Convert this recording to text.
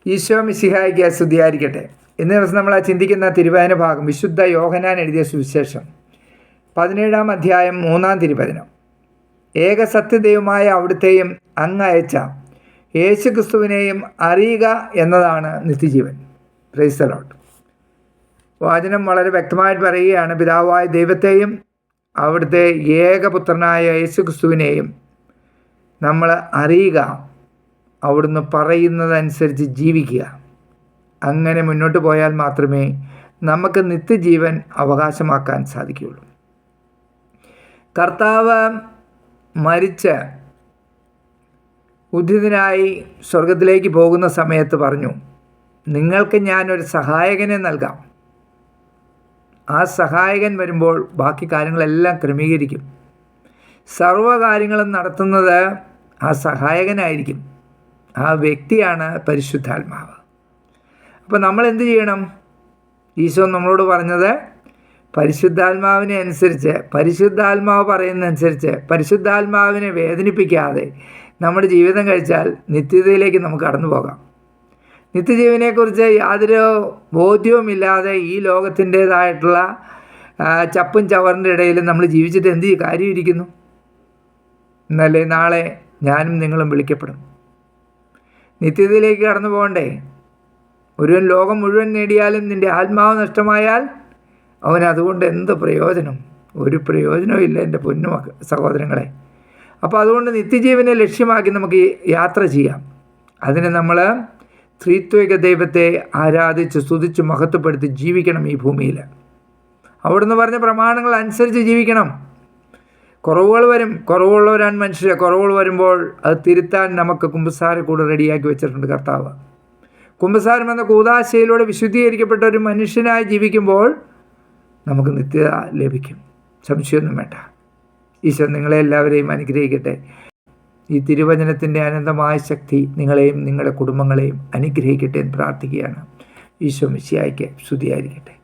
ഈശോ മിശിഹായ്ക്ക് സ്തുതിയായിരിക്കട്ടെ. ഇന്ന് ദിവസം നമ്മൾ ചിന്തിക്കുന്ന തിരുവചന ഭാഗം വിശുദ്ധ യോഹന്നാൻ എഴുതിയ സുവിശേഷം 17-ാം അധ്യായം 3-ാം തിരുവചനം. ഏകസത്യദൈവമായ അവിടുത്തെയും അങ്ങ് അയച്ച യേശു ക്രിസ്തുവിനെയും അറിയുക എന്നതാണ് നിത്യജീവൻ. Praise the Lord. വചനം വളരെ വ്യക്തമായിട്ട് പറയുകയാണ്, പിതാവായ ദൈവത്തെയും അവിടുത്തെ ഏകപുത്രനായ യേശു ക്രിസ്തുവിനെയും നമ്മൾ അറിയുക, അവിടുന്ന് പറയുന്നതനുസരിച്ച് ജീവിക്കുക. അങ്ങനെ മുന്നോട്ട് പോയാൽ മാത്രമേ നമുക്ക് നിത്യജീവൻ അവകാശമാക്കാൻ സാധിക്കുകയുള്ളൂ. കർത്താവ് മരിച്ച് ഉദ്ധിതനായി സ്വർഗത്തിലേക്ക് പോകുന്ന സമയത്ത് പറഞ്ഞു, നിങ്ങൾക്ക് ഞാനൊരു സഹായകനെ നൽകാം. ആ സഹായകൻ വരുമ്പോൾ ബാക്കി കാര്യങ്ങളെല്ലാം ക്രമീകരിക്കും. സർവ്വകാര്യങ്ങളും നടത്തുന്നത് ആ സഹായകനായിരിക്കും. ആ വ്യക്തിയാണ് പരിശുദ്ധാത്മാവ്. അപ്പോൾ നമ്മൾ എന്ത് ചെയ്യണം? ഈശോ നമ്മളോട് പറഞ്ഞത് പരിശുദ്ധാത്മാവിനെ അനുസരിച്ച്, പരിശുദ്ധാത്മാവ് പറയുന്നതനുസരിച്ച്, പരിശുദ്ധാത്മാവിനെ വേദനിപ്പിക്കാതെ നമ്മുടെ ജീവിതം കഴിച്ചാൽ നിത്യതയിലേക്ക് നമുക്ക് കടന്നു പോകാം. നിത്യജീവനെക്കുറിച്ച് യാതൊരു ബോധ്യവുമില്ലാതെ ഈ ലോകത്തിൻ്റേതായിട്ടുള്ള ചപ്പും ചവറിൻ്റെ ഇടയിൽ നമ്മൾ ജീവിച്ചിട്ട് എന്ത് കാര്യമിരിക്കുന്നു? എന്നല്ലേ നാളെ ഞാനും നിങ്ങളും വിളിക്കപ്പെടും. നിത്യതയിലേക്ക് കടന്നു പോകണ്ടേ? ഒരുവൻ ലോകം മുഴുവൻ നേടിയാലും നിൻ്റെ ആത്മാവ് നഷ്ടമായാൽ അവൻ അതുകൊണ്ട് എന്ത് പ്രയോജനം? ഒരു പ്രയോജനവും ഇല്ല എൻ്റെ പൊന്നു സഹോദരങ്ങളെ. അപ്പോൾ അതുകൊണ്ട് നിത്യജീവനെ ലക്ഷ്യമാക്കി നമുക്ക് യാത്ര ചെയ്യാം. അതിന് നമ്മൾ ത്രിത്വിക ദൈവത്തെ ആരാധിച്ച് സ്തുതിച്ച് മഹത്വപ്പെടുത്തി ജീവിക്കണം. ഈ ഭൂമിയിൽ അവിടുന്ന് പറഞ്ഞ പ്രമാണങ്ങൾ അനുസരിച്ച് ജീവിക്കണം. കുറവുകൾ വരും, കുറവുള്ളവരാണ് മനുഷ്യരെ. കുറവുകൾ വരുമ്പോൾ അത് തിരുത്താൻ നമുക്ക് കുമ്പസാരക്കൂട് റെഡിയാക്കി വെച്ചിട്ടുണ്ട് കർത്താവ്. കുമ്പസാരം എന്ന കൂദാശയിലൂടെ വിശുദ്ധീകരിക്കപ്പെട്ട ഒരു മനുഷ്യനായി ജീവിക്കുമ്പോൾ നമുക്ക് നിത്യത ലഭിക്കും. സംശയമൊന്നും വേണ്ട. ഈശോ നിങ്ങളെ എല്ലാവരെയും അനുഗ്രഹിക്കട്ടെ. ഈ തിരുവചനത്തിൻ്റെ അനന്തമായ ശക്തി നിങ്ങളെയും നിങ്ങളുടെ കുടുംബങ്ങളെയും അനുഗ്രഹിക്കട്ടെ എന്ന് പ്രാർത്ഥിക്കുകയാണ്. ഈശോ മിശിഹായ്ക്ക് സ്തുതിയായിരിക്കട്ടെ.